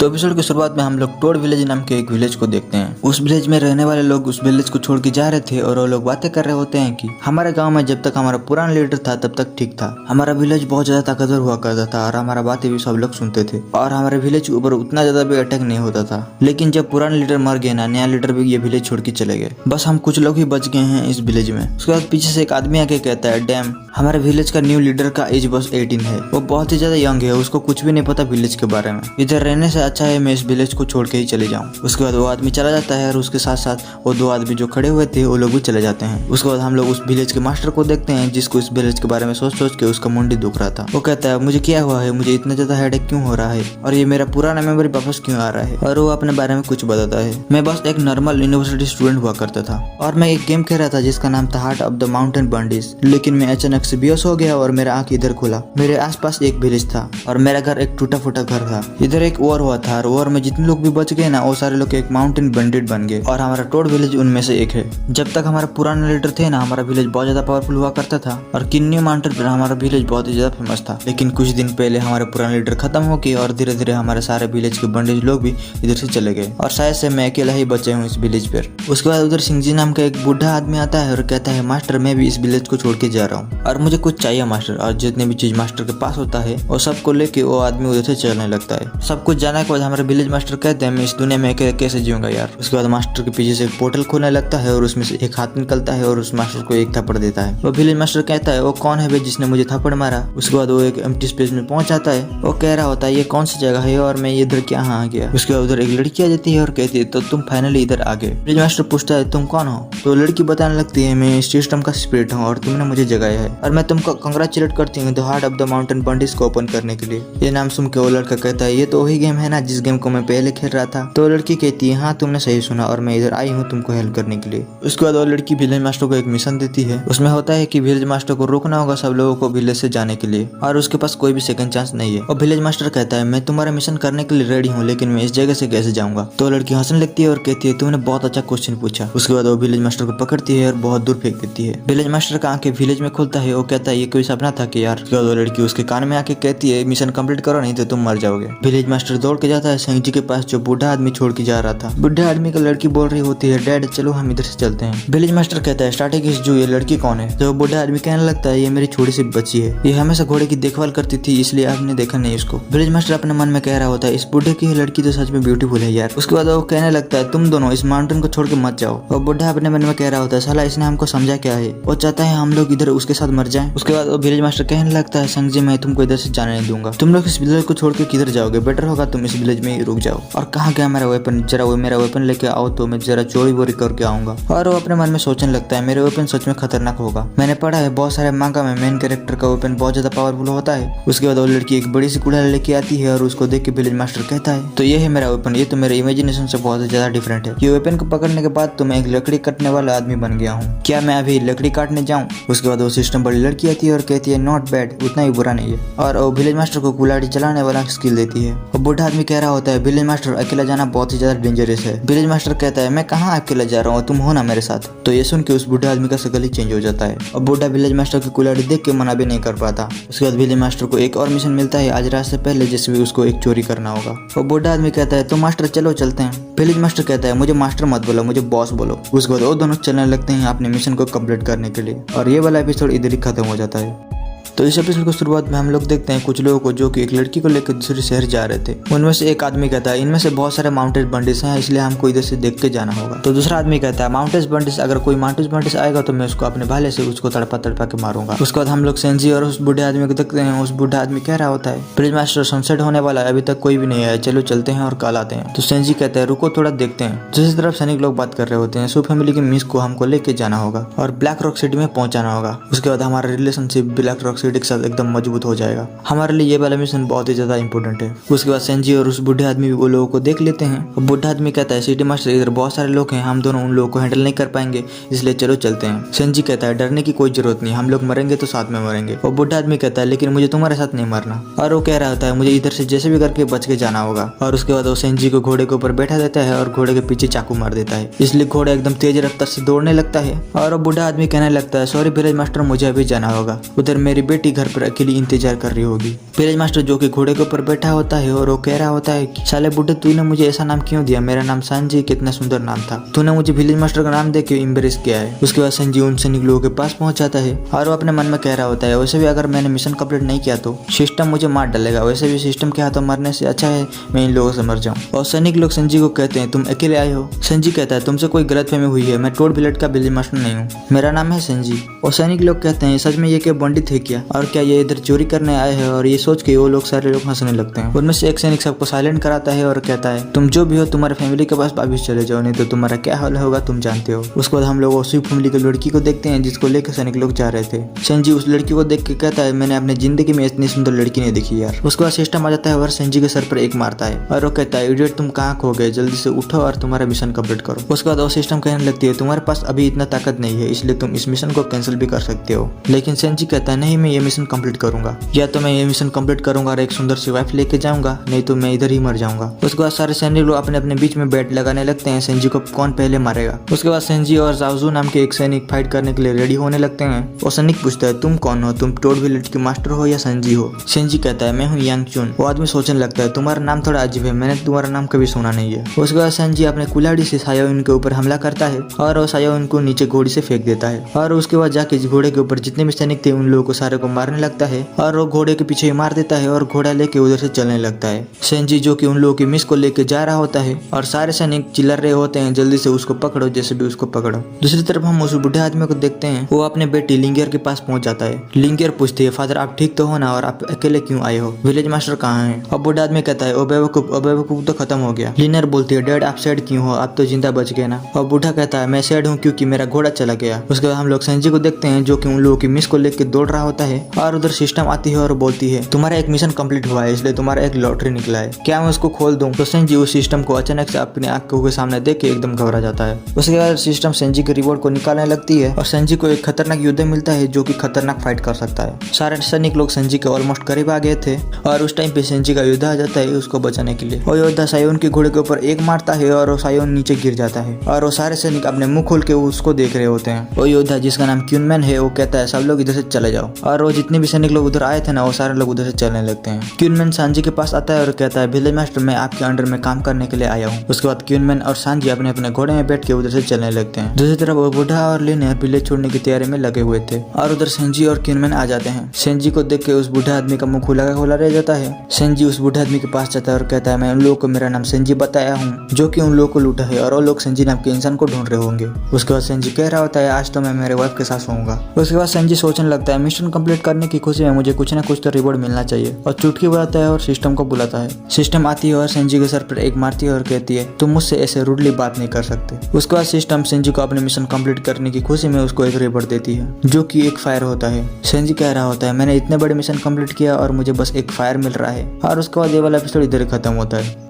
तो एपिसोड की शुरुआत में हम लोग टोड विलेज नाम के एक विलेज को देखते हैं। उस विलेज में रहने वाले लोग उस विलेज को छोड़ के जा रहे थे और वो लोग बातें कर रहे होते हैं कि हमारे गांव में जब तक हमारा पुराना लीडर था तब तक ठीक था। हमारा विलेज बहुत ज्यादा ताकतवर हुआ करता था और हमारा बातें भी सब लोग सुनते थे और हमारे विलेज के ऊपर उतना ज्यादा भी अटैक नहीं होता था। लेकिन जब पुराना लीडर मर गया ना, नया लीडर भी ये विलेज छोड़ के चले गए। बस हम कुछ लोग ही बच गए हैं इस विलेज में। उसके बाद पीछे से एक आदमी आके कहता है, डैम, हमारे विलेज का न्यू लीडर का एज बस 18 है। वो बहुत ही ज्यादा यंग है, उसको कुछ भी नहीं पता विलेज के बारे में। इधर रहने से अच्छा है मैं इस विलेज को छोड़ के ही चले जाऊं। उसके बाद वो आदमी चला जाता है और उसके साथ साथ वो दो आदमी जो खड़े हुए थे वो लोग भी चले जाते हैं। उसके बाद हम लोग उस विलेज के मास्टर को देखते हैं जिसको इस विलेज के बारे में सोच सोच के उसका मुंडी दुख रहा था। वो कहता है, मुझे क्या हुआ है, मुझे इतना ज्यादा हेडेक क्यों हो रहा है और ये मेरा पुराना मेमोरी वापस क्यों आ रहा है। और वो अपने बारे में कुछ बताता है, मैं बस एक नॉर्मल यूनिवर्सिटी स्टूडेंट हुआ करता था और मैं एक गेम खेल रहा था जिसका नाम था हार्ट ऑफ द माउंटेन बंडीज। लेकिन मैं अचानक से बेहोश हो गया और मेरा आंख इधर खुला। मेरे आसपास एक विलेज था और मेरा घर एक टूटा फूटा घर था। इधर एक वॉर हुआ था और वॉर में जितने लोग भी बच गए ना, वो सारे लोग एक माउंटेन बंडेड बन गए और हमारा टोड विलेज उनमें से एक है। जब तक हमारा पुराना लीडर थे ना, हमारा विलेज बहुत ज्यादा पावरफुल हुआ करता था और किन्नी माउंटेन पर हमारा विलेज बहुत ही ज्यादा फेमस था। लेकिन कुछ दिन पहले हमारे पुराना लीडर खत्म हो गए और धीरे धीरे हमारे सारे विलेज के बंडेज लोग भी इधर से चले गए और शायद से मैं अकेला ही बचे हूँ इस विलेज पर। उसके बाद उधर सिंह जी नाम का एक बूढ़ा आदमी आता है और कहता है, मास्टर मैं भी इस विलेज को छोड़ के जा रहा हूँ और मुझे कुछ चाहिए मास्टर। और जितने भी चीज मास्टर के पास होता है वो सबको लेके वो आदमी उधर से चलने लगता है। सब कुछ जाने के बाद हमारे विलेज मास्टर कहते हैं, मैं इस दुनिया में कैसे जीऊंगा यार। उसके बाद मास्टर के पीछे से एक पोर्टल खोलने लगता है और उसमें से एक हाथ निकलता है और उस मास्टर को एक थप्पड़ देता है। वो विलेज मास्टर कहता है, वो कौन है भाई जिसने मुझे थप्पड़ मारा। उसके बाद वो एक एम्प्टी स्पेस में पहुंच जाता है। वो कह रहा होता है, ये कौन सी जगह है और मैं इधर क्या आ गया। उसके बाद उधर एक लड़की आ जाती है और कहती है, तो तुम फाइनली इधर आ गए। विलेज मास्टर पूछता है, तुम कौन हो। तो लड़की बताने लगती है, मैं सिस्टम का स्पिरिट हूँ और तुमने मुझे जगाया है और मैं तुमको कंग्रेचुलेट करती हूँ the heart of the mountain bandits को ओपन करने के लिए। ये नाम सुन के वो लड़का कहता है, ये तो वही गेम है ना जिस गेम को मैं पहले खेल रहा था। तो लड़की कहती है, हाँ तुमने सही सुना और मैं इधर आई हूँ तुमको हेल्प करने के लिए। उसके बाद वो लड़की विलेज मास्टर को एक मिशन देती है। उसमें होता है कि विलेज मास्टर को रोकना होगा सब लोगों को विलेज से जाने के लिए और उसके पास कोई भी सेकंड चांस नहीं है। और विलेज मास्टर कहता है, मैं तुम्हारा मिशन करने के लिए रेडी हूँ लेकिन मैं इस जगह से कैसे जाऊंगा। तो लड़की हंसने लगती है और कहती है, तुमने बहुत अच्छा क्वेश्चन पूछा। उसके बाद वो विलेज मास्टर को पकड़ती है और बहुत दूर फेंक देती है। विलेज मास्टर का आंखें विलेज में खुलता है। वो कहता है, ये कोई सपना था कि यार। उसके बाद वो लड़की उसके कान में आके कहती है, मिशन कंप्लीट करो नहीं तो तुम मर जाओगे। विलेज मास्टर दौड़ के जाता है सिंह जी के पास जो बूढ़ा आदमी छोड़ के जा रहा था। बूढ़ा आदमी का लड़की बोल रही होती है, डैड चलो हम इधर से चलते हैं। विलेज मास्टर कहता है, स्टार्टिंग इस जो ये लड़की कौन है। तो बूढ़ा आदमी कहने लगता है, ये मेरी छोटी सी बच्ची है, ये हमेशा घोड़े की देखभाल करती थी इसलिए आपने देखा नहीं इसको। विलेज मास्टर अपने मन में कह रहा होता है, इस बूढ़े की लड़की तो सच में ब्यूटीफुल है यार। उसके बाद वो कहने लगता है, तुम दोनों इस माउंटेन को छोड़ के मत जाओ। और बूढ़ा अपने मन में कह रहा होता है, साला इसने हमको समझा क्या है, वो चाहता है हम लोग इधर उसके साथ मर जाएं। उसके बाद वो विलेज मास्टर कहने लगता है, संग जी मैं तुमको इधर से जाने नहीं दूंगा, तुम लोग इस विलेज को छोड़ के किधर जाओगे, बेटर होगा तुम इस विलेज में ही रुक जाओ। और कहाँ गया मेरा वेपन, जरा वो मेरा वेपन लेके आओ तो मैं जरा चोरी बोरी करके आऊंगा। और वो अपने मन में सोचने लगता है, मेरे वेपन सच में खतरनाक होगा। मैंने पढ़ा है बहुत सारे मांगा में मेन कैरेक्टर का वेपन बहुत ज्यादा पावरफुल होता है। उसके बाद वो लड़की एक बड़ी सी कुल्हाड़ी लेके आती है और उसको देख के विलेज मास्टर कहता है, तो ये है मेरा वेपन, ये तो मेरे इमेजिनेशन से बहुत ज्यादा डिफरेंट है। ये वेपन को पकड़ने के बाद तो मैं एक लकड़ी काटने वाला आदमी बन गया हूँ, क्या मैं अभी लकड़ी काटने जाऊँ। उसके बाद वो सिस्टम बड़ी लड़की आती है और कहती है, नॉट बैड, उतना ही बुरा नहीं है। और वो विलेज मास्टर को कुल्हाड़ी चलाने वाला स्किल देती है। और बूढ़ा आदमी कह रहा होता है, विलेज मास्टर अकेला जाना बहुत ही ज्यादा डेंजरस है। विलेज मास्टर कहता है, मैं कहाँ अकेला जा रहा हूँ, तुम हो ना मेरे साथ। तो ये सुन के उस बूढ़ा आदमी का शकल ही चेंज हो जाता है और बूढ़ा विलेज मास्टर की कुल्हाड़ी देख के मना भी नहीं कर पाता। उसके बाद विलेज मास्टर को एक और मिशन मिलता है आज रात से पहले, जिसमें उसको एक चोरी करना होगा। और बूढ़ा आदमी कहता है, तो मास्टर चलो चलते हैं। विलेज मास्टर कहता है, मुझे मास्टर मत बोलो, मुझे बॉस बोलो। उसके बाद वो दोनों चलने लगते हैं अपने मिशन को कंप्लीट करने के लिए और ये वाला एपिसोड इधर ही खत्म हो जाता है। तो इस एपिसोड की शुरुआत में हम लोग देखते हैं कुछ लोगों को जो कि एक लड़की को लेकर दूसरे शहर जा रहे थे। उनमें से एक आदमी कहता है, इनमें से बहुत सारे माउंटेन बंडिस हैं इसलिए हमको इधर से देख के जाना होगा। तो दूसरा आदमी कहता है, माउंटेन बंडिस, अगर कोई माउंटेन बंडिस आएगा तो मैं उसको अपने भाले से उसको तड़पा तड़पा के मारूंगा। उसके बाद हम लोग सेंजी और उस बूढ़े आदमी को देखते हैं। उस बूढ़ा आदमी कह रहा होता है, विलेज मास्टर सनसेट होने वाला है, अभी तक कोई भी नहीं आया, चलो चलते हैं और कल आते हैं। तो सेंजी कहता है, रुको थोड़ा देखते हैं। दूसरी तरफ सैनिक लोग बात कर रहे होते हैं, सो फैमिली की मिस को हमको लेके जाना होगा और ब्लैक रॉक सिटी में पहुंचाना होगा। उसके बाद हमारा रिलेशनशिप ब्लैक रॉक सिटी के साथ एकदम मजबूत हो जाएगा। हमारे लिए ये वाला मिशन बहुत ही ज्यादा इंपॉर्टेंट है। उसके बाद सेंजी और उस बूढ़े आदमी भी वो लोगों को देख लेते हैं। और बूढ़ा आदमी कहता है, सिटी मास्टर इधर बहुत सारे लोग हैं, हम दोनों उन लोगों को हैंडल नहीं कर पाएंगे, इसलिए चलो चलते हैं। सेंजी कहता है, डरने की कोई जरूरत नहीं, हम लोग मरेंगे तो साथ में मरेंगे। और बूढ़ा आदमी कहता है, लेकिन मुझे तुम्हारे साथ नहीं मरना। और वो कह रहा होता है, मुझे इधर से जैसे भी करके बच के जाना होगा। और उसके बाद वो सेंजी को घोड़े के ऊपर बैठा देता है और घोड़े के पीछे चाकू मार देता है, इसलिए घोड़ा एकदम तेज रफ्तार से दौड़ने लगता है। और वो बूढ़ा आदमी कहने लगता है, सॉरी विलेज मास्टर, मुझे अभी जाना होगा, उधर मेरी बेटी घर पर अकेली इंतजार कर रही होगी। विलेज मास्टर जो कि घोड़े के ऊपर बैठा होता है और वो कह रहा होता है कि साले बुड्ढे तूने मुझे ऐसा नाम क्यों दिया, मेरा नाम संजी कितना सुंदर नाम था, तूने मुझे विलेज मास्टर का नाम दे के इम्प्रेस किया है। उसके बाद संजी उन सैनिक लोगों के पास पहुंच जाता है और वो अपने मन में कह रहा होता है वैसे भी अगर मैंने मिशन कंप्लीट नहीं किया तो सिस्टम मुझे मार डालेगा, वैसे भी सिस्टम के हाथों मरने से अच्छा है मैं इन लोगों से मर जाऊं। और सैनिक लोग संजी को कहते हैं तुम अकेले आए हो। संजी कहता है तुमसे कोई गलतफहमी हुई है, मैं टोड विलेज का विलेज मास्टर नहीं हूँ, मेरा नाम है संजी। और सैनिक लोग कहते हैं सच में ये क्या पंडित है क्या, और क्या ये इधर चोरी करने आए हैं। और ये सोच के वो लोग सारे लोग हंसने लगते हैं। उनमें से एक सैनिक सबको साइलेंट कराता है और कहता है तुम जो भी हो तुम्हारे फैमिली के पास वापिस चले जाओ, नहीं तो तुम्हारा क्या हाल होगा तुम जानते हो। उसके बाद हम लोग उसी फैमिली की लड़की को देखते हैं जिसको लेकर सैनिक लोग जा रहे थे। संजी उस लड़की को देख के कहता है मैंने अपनी जिंदगी में इतनी सुंदर लड़की नहीं देखी यार। उसके बाद सिस्टम आ जाता है और संजी के सर पर एक मारता है और वो कहता है इडियट तुम कहाँ खो गए, जल्दी से उठो और तुम्हारा मिशन कंप्लीट करो। उसके बाद वो सिस्टम कहने लगती है तुम्हारे पास अभी इतना ताकत नहीं है इसलिए तुम इस मिशन को कैंसिल भी कर सकते हो। लेकिन संजी कहता है नहीं मैं ये मिशन कंप्लीट करूंगा, या तो मैं ये मिशन कंप्लीट करूंगा और एक सुंदर सी वाइफ लेके जाऊंगा, नहीं तो मैं इधर ही मर जाऊंगा। उसके बाद सारे सैनिक लोग अपने अपने बीच में बैट लगाने लगते हैं संजी को कौन पहले मारेगा। उसके बाद संजी और जाओजू नाम के एक सैनिक फाइट करने के लिए रेडी होने लगते हैं। और सैनिक पूछता है तुम कौन हो, तुम टोड विलेज के मास्टर हो या संजी हो। संजी कहता है मैं हूँ यांग चुन। वो आदमी सोचने लगता है तुम्हारा नाम थोड़ा अजीब है, मैंने तुम्हारा नाम कभी सुना नहीं है। उसके बाद संजी अपने कुल्हाड़ी से सायोन के ऊपर हमला करता है और वो सायोन को नीचे घोड़ी से फेंक देता है। और उसके बाद जाके घोड़े के ऊपर जितने भी सैनिक थे उन लोगों को सारे को मारने लगता है और वो घोड़े के पीछे मार देता है और घोड़ा लेके उधर से चलने लगता है। संजी जो कि उन लोगों की मिस को लेके जा रहा होता है और सारे सैनिक चिल्ला रहे होते हैं जल्दी से उसको पकड़ो, जैसे भी उसको पकड़ो। दूसरी तरफ हम उस बुढ़े आदमी को देखते हैं, वो अपने बेटी लिंगियर के पास पहुंच जाता है। लिंगियर पूछती है फादर आप ठीक तो हो ना, और आप अकेले क्यों आए हो, विलेज मास्टर कहाँ है। और बुढ़ा आदमी कहता है ओ बेवकूफ तो खत्म हो गया। लिनियर बोलती है डैड आप सैड क्यों हो, आप तो जिंदा बच गए ना। और बूढ़ा कहता है मैं सैड हूँ क्योंकि मेरा घोड़ा चला गया। उसके बाद हम लोग संजी को देखते हैं जो कि उन लोगों की मिस को लेकर दौड़ रहा होता है और उधर सिस्टम आती है और बोलती है तुम्हारा एक मिशन कंप्लीट हुआ है इसलिए तुम्हारा एक लॉटरी निकला है, क्या मैं उसको खोल दूं। तो संजी उस सिस्टम को अचानक से अपने आंखों के सामने देख के एकदम घबरा जाता है। उसके बाद सिस्टम संजी के रिवॉर्ड को निकालने लगती है और संजी को एक खतरनाक योद्धा मिलता है जो कि खतरनाक फाइट कर सकता है। सारे सैनिक लोग संजी के ऑलमोस्ट करीब आ गए थे और उस टाइम पे संजी का योद्धा आ जाता है उसको बचाने के लिए। और योद्धा सायोन के घोड़े के ऊपर एक मारता है और सायोन नीचे गिर जाता है और वो सारे सैनिक अपने मुंह खोल के उसको देख रहे होते हैं। वो योद्धा जिसका नाम क्यूनमैन है वो कहता है सब लोग इधर से चले जाओ, और वो जितने भी सैनिक लोग उधर आए थे ना वो सारे लोग उधर से चलने लगते हैं। क्यूनमैन सांजी के पास आता है और कहता है विलेज मास्टर मैं आपके अंडर में काम करने के लिए आया हूँ। उसके बाद क्यूनमैन और सांजी अपने अपने घोड़े में बैठ के उधर से चलने लगते हैं। दूसरी तरफ वो बूढ़ा और लिनियर विलेज छोड़ने की तैयारी में लगे हुए थे और उधर संजी और क्यूनमैन आ जाते हैं। संजी को देख के उस बूढ़ा आदमी का मुंह खुला खोला रह जाता है। संजी उस बूढ़े आदमी के पास जाता है और कहता है मैं उन लोगों को मेरा नाम संजी बताया हूँ जो कि उन लोगों को लूटा है और वो लोग संजी नाम के इंसान को ढूंढ रहे होंगे। उसके बाद संजी कह रहा होता है आज तो मैं मेरे वाइफ के साथ सोऊंगा। उसके बाद संजी सोचने लगता है मिशन कंप्लीट करने की खुशी में मुझे कुछ ना कुछ तो रिवॉर्ड मिलना चाहिए और चुटकी बजाता है और सिस्टम को बुलाता है। सिस्टम आती है और संजी के सर पर एक मारती है और कहती है तुम मुझसे ऐसे रूडली बात नहीं कर सकते। उसके बाद सिस्टम संजी को अपने मिशन कंप्लीट करने की खुशी में उसको एक रिवॉर्ड देती है जो कि एक फायर होता है। संजी कह रहा होता है मैंने इतने बड़े मिशन कंप्लीट किया और मुझे बस एक फायर मिल रहा है। और उसके बाद ये वाला एपिसोड इधर खत्म होता है।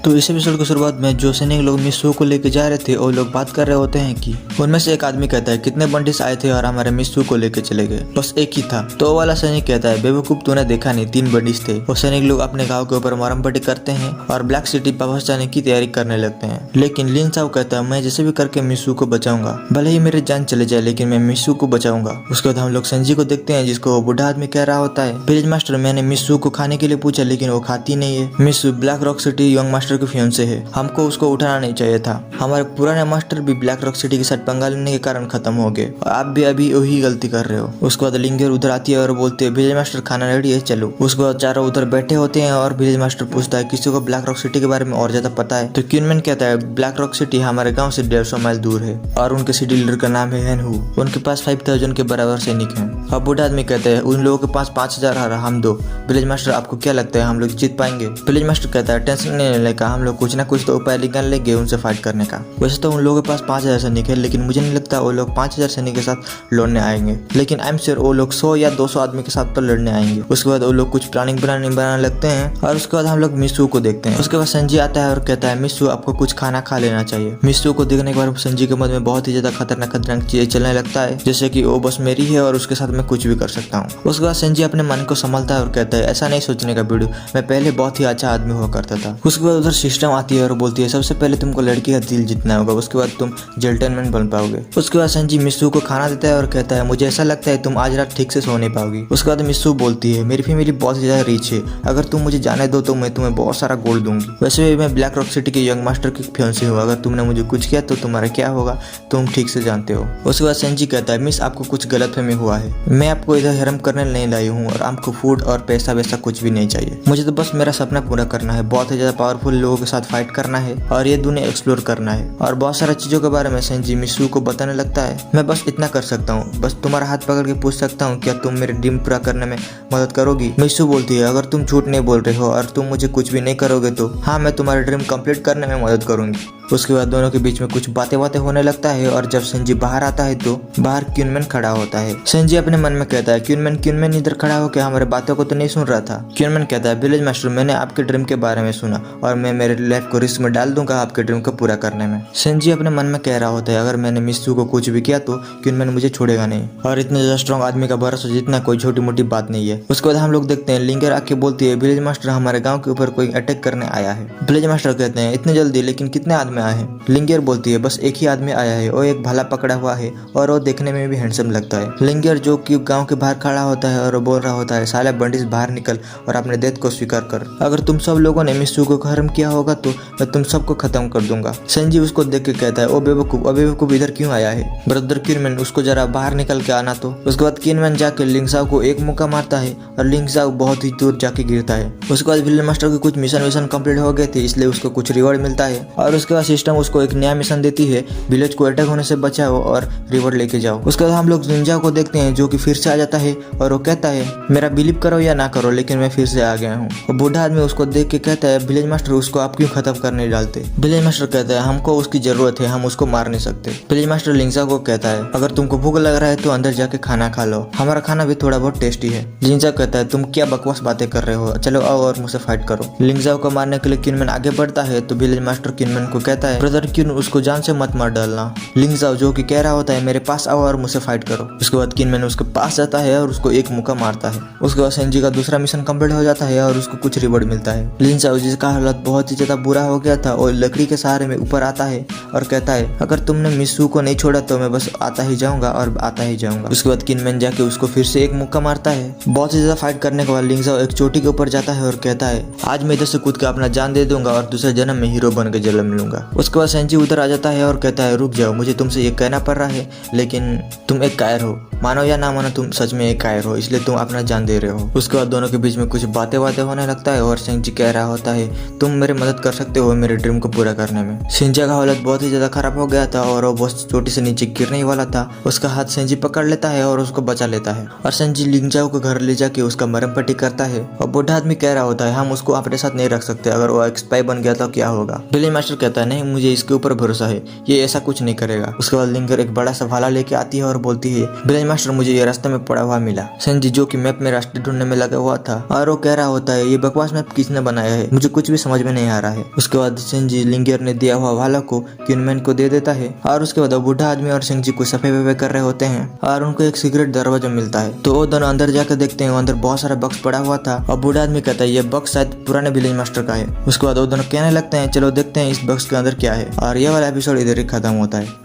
तो इस एपिसोड की शुरुआत में जो सैनिक लोग मिस्सू को लेके जा रहे थे वो लोग बात कर रहे होते हैं कि उनमें से एक आदमी कहता है कितने बंडिस आए थे और हमारे मिस्सू को लेके चले गए, बस एक ही था। तो वो वाला सैनिक कहता है बेवकूफ तूने देखा नहीं 3 बंडिस थे। वो सैनिक लोग अपने गाँव के ऊपर मरम पट्टी करते हैं और ब्लैक सिटी वापस जाने की तैयारी करने लगते हैं। लेकिन लिन साव कहता है मैं जैसे भी करके मिस्सू को बचाऊंगा, भले ही मेरी जान चले जाए लेकिन मैं मिस्सू को बचाऊंगा। उसके बाद हम लोग संजी को देखते हैं जिसको वो बूढ़ा आदमी कह रहा होता है विलेज मास्टर मैंने मिस्सू को खाने के लिए पूछा लेकिन वो खाती नहीं है। मिस्सू black rock city young master के फियांसे है, हमको उसको उठाना नहीं चाहिए था। हमारे पुराने मास्टर भी ब्लैक रॉक सिटी के साथ पंगा लेने के कारण खत्म हो गए और आप भी अभी वही गलती कर रहे हो। उसके बाद लिंगर उधर आती है और बोलते हैं विलेज मास्टर खाना रेडी है चलो। उसके बाद चारों उधर बैठे होते हैं और विलेज मास्टर पूछता है किसी को ब्लैक रॉक सिटी के बारे में और ज्यादा पता है। तो क्यूनमैन कहता है ब्लैक रॉक सिटी हमारे गाँव से 150 माइल दूर है और उनके सिटी लीडर का नाम है हेनहू। उनके पास 5000 के बराबर सैनिक हैं। और बूढ़ा आदमी कहता है उन लोगों के पास 5000 और हम 2। विलेज मास्टर आपको क्या लगता है हम लोग जीत पाएंगे। विलेज मास्टर कहता है टेंशन नहीं लेने का, हम लोग कुछ ना कुछ तो उपाय निकाल लेंगे उनसे फाइट करने का। वैसे तो उन लोगों के पास 5000 सैनिक है लेकिन मुझे नहीं लगता वो लोग 5000 सैनिक के साथ लड़ने आएंगे, लेकिन आई एम श्योर वो लोग 100 या 200 आदमी के साथ तो लड़ने आएंगे। उसके बाद वो लोग कुछ प्लानिंग बनाने लगते हैं और उसके बाद हम लोग मिस्सू को देखते हैं। उसके बाद संजी आता है और कहता है मिस्सू आपको कुछ खाना खा लेना चाहिए। मिस्सू को देखने के बाद संजी के मन में बहुत ही ज्यादा खतरनाक चीजें चलने लगता है जैसे कि वो बस मेरी है और उसके साथ मैं कुछ भी कर सकता हूँ। उसके बाद संजी अपने मन को संभालता है और कहता है ऐसा नहीं सोचने का बिडू, मैं पहले बहुत ही अच्छा आदमी हुआ करता था। उसके बाद उधर दूसरा सिस्टम आती है और बोलती है सबसे पहले तुमको लड़की का दिल जीतना होगा, उसके बाद तुम जेंटलमैन बन पाओगे। उसके बाद संजी मिस्सू को खाना देता है और कहता है मुझे ऐसा लगता है तुम आज रात ठीक से सो नहीं पाओगी। उसके बाद मिस्सू बोलती है मेरी फैमिली बहुत ज्यादा रिच है, अगर तुम मुझे जाने दो तो मैं तुम्हें बहुत सारा गोल्ड दूंगी। वैसे भी मैं ब्लैक रॉक सिटी के यंग मास्टर की फियांसी हूँ, अगर तुमने मुझे कुछ किया तो तुम्हारा क्या होगा तुम ठीक से जानते हो। उसके बाद संजी कहता है मिस आपको कुछ गलतफहमी हुआ है, मैं आपको इधर हरम करने नहीं लाई हूँ और आपको फूड और पैसा वैसा कुछ भी नहीं चाहिए, मुझे तो बस मेरा सपना पूरा करना है, बहुत ही ज्यादा पावरफुल लोगों के साथ फाइट करना है और ये दुनिया एक्सप्लोर करना है। और बहुत सारी चीजों के बारे में संजी मिस्सू को बताने लगता है मैं बस इतना कर सकता हूँ, बस तुम्हारा हाथ पकड़ के पूछ सकता हूँ क्या तुम मेरे ड्रीम पूरा करने में मदद करोगी। मिस्सू बोलती है अगर तुम झूठ नहीं बोल रहे हो और तुम मुझे कुछ भी नहीं करोगे तो हाँ मैं तुम्हारे ड्रीम कंप्लीट करने में मदद करूंगी। उसके बाद दोनों के बीच में कुछ बातें होने लगता है और जब संजी बाहर आता है तो बाहर क्यूनमैन खड़ा होता है। संजी अपने मन में कहता है क्यूनमैन इधर खड़ा होकर हमारे बातों को तो नहीं सुन रहा था। क्यूनमैन कहता है विलेज मास्टर मैंने आपके ड्रीम के बारे में सुना और मैं मेरे लाइफ को रिस्क में डाल दूंगा आपके ड्रीम को पूरा करने में। संजी अपने मन में कह रहा होता है अगर मैंने मिस्सू को कुछ भी किया तो क्यूनमैन मुझे छोड़ेगा नहीं और इतने ज्यादा स्ट्रॉन्ग आदमी का भरोसा जीतना कोई छोटी मोटी बात नहीं है। उसके बाद हम लोग देखते हैं लिंगर आके बोलती है विलेज मास्टर हमारे गाँव के ऊपर कोई अटैक करने आया है। विलेज मास्टर कहते हैं इतने जल्दी, लेकिन कितने आदमी आए हैं। लिंगर बोलती है बस एक ही आदमी आया है, वो एक भाला पकड़ा हुआ है और वो देखने में भी हैंडसम लगता है। लिंगर जो कि गांव के बाहर खड़ा होता है और वो बोल रहा होता है साले बंडिस बाहर निकल और अपने डेथ को स्वीकार कर, अगर तुम सब लोगों ने मिस्सू को खत्म किया होगा तो मैं तुम सबको खत्म कर दूंगा। संजी उसको देख के कहता है ओ बेवकूफ इधर क्यों आया है, ब्रदर क्यूनमैन उसको जरा बाहर निकल के आना तो। उसके बाद क्यूनमैन जाके लिंगजाओ को एक मुक्का मारता है और लिंगजाओ बहुत ही दूर जाके गिरता है। उसके बाद विलेज मास्टर के कुछ मिशन कंप्लीट हो गए थे इसलिए उसको कुछ रिवॉर्ड मिलता है और उसके बाद सिस्टम उसको एक नया मिशन देती है विलेज को अटैक होने से बचाओ और रिवॉर्ड लेके जाओ। उसके बाद हम लोग निंजा को देखते हैं जो कि फिर से आ जाता है और वो कहता है मेरा बिलीव करो या ना करो लेकिन मैं फिर से आ गया हूँ। और बूढ़ा आदमी उसको देख के कहता है विलेज मास्टर उसको आप क्यों खत्म करने डालते। विलेज मास्टर कहता है हमको उसकी जरूरत है, हम उसको मार नहीं सकते। विलेज मास्टर लिंजा को कहता है अगर तुमको भूख लग रहा है तो अंदर जाके खाना खा लो, हमारा खाना भी थोड़ा बहुत टेस्टी है। लिंजा कहता है तुम क्या बकवास बातें कर रहे हो, चलो आओ और मुझसे फाइट करो। लिंजा को मारने के लिए क्यूनमैन आगे बढ़ता है तो विलेज मास्टर क्यूनमैन को कहता है ब्रदर क्यून उसको जान से मत मार डालना। लिंगजाओ जो कि कह रहा होता है मेरे पास आओ और मुझसे फाइट करो। उसके बाद क्यूनमैन उसके पास जाता है और उसको एक मुक्का मारता है। उसके बाद संजी का दूसरा मिशन कंप्लीट हो जाता है और उसको कुछ रिवॉर्ड मिलता है। लिंगजाओ जिसका हालत बहुत ही ज्यादा बुरा हो गया था और लकड़ी के सहारे में ऊपर आता है और कहता है अगर तुमने मिस्सू को नहीं छोड़ा तो मैं बस आता ही जाऊंगा और आता ही जाऊंगा। उसके बाद क्यूनमैन जाके उसको फिर से एक मुक्का मारता है। बहुत ही ज्यादा फाइट करने के बाद लिंगजाओ एक चोटी के ऊपर जाता है और कहता है आज मैं इधर से कूद के अपना जान दे दूंगा और दूसरे जन्म में हीरो बन के जन्म मिलूंगा। उसके बाद संजी उधर आ जाता है और कहता है रुक जाओ, मुझे तुमसे ये कहना पड़ रहा है लेकिन तुम एक कायर हो, मानो या ना मानो तुम सच में एक कायर हो, इसलिए तुम अपना जान दे रहे हो। उसके बाद दोनों के बीच में कुछ बातें होने लगता है और संजी कह रहा होता है तुम मेरी मदद कर सकते हो मेरे ड्रीम को पूरा करने में। संजी का हालत बहुत ही ज्यादा खराब हो गया था और वो बहुत चोटी से नीचे गिरने ही वाला था। उसका हाथ संजी पकड़ लेता है और उसको बचा लेता है और संजी लिंगजाओ को घर ले जाके उसका मरहम पट्टी करता है। और बूढ़ा आदमी कह रहा होता है हम उसको अपने साथ नहीं रख सकते, अगर वो एक स्पाई बन गया तो क्या होगा। विलेज मास्टर कहता है नहीं मुझे इसके ऊपर भरोसा है, ये ऐसा कुछ नहीं करेगा। उसके बाद लिंगर एक बड़ा सा भाला लेके आती है और बोलती है विलेज मास्टर मुझे ये रास्ते में पड़ा हुआ मिला। संजी जो कि मैप में रास्ते ढूंढने में लगा हुआ था और वो कह रहा होता है ये बकवास मैप किसने बनाया है, मुझे कुछ भी समझ में नहीं आ रहा है। उसके बाद संजी लिंगर ने दिया हुआ भाला को क्यूनमैन को दे देता है और उसके बाद बूढ़ा आदमी और संजी कुछ सफाई कर रहे होते हैं और उनको एक सीक्रेट दरवाजा मिलता है। तो वो दोनों अंदर जाकर देखते हैं, अंदर बहुत सारा बक्स पड़ा हुआ था और बूढ़ा आदमी कहता है ये बक्स शायद पुराने विलेज मास्टर का है। उसके बाद वो दोनों कहने लगते हैं चलो देखते हैं इस बक्स के अंदर क्या है और ये वाला एपिसोड इधर ही खत्म होता है।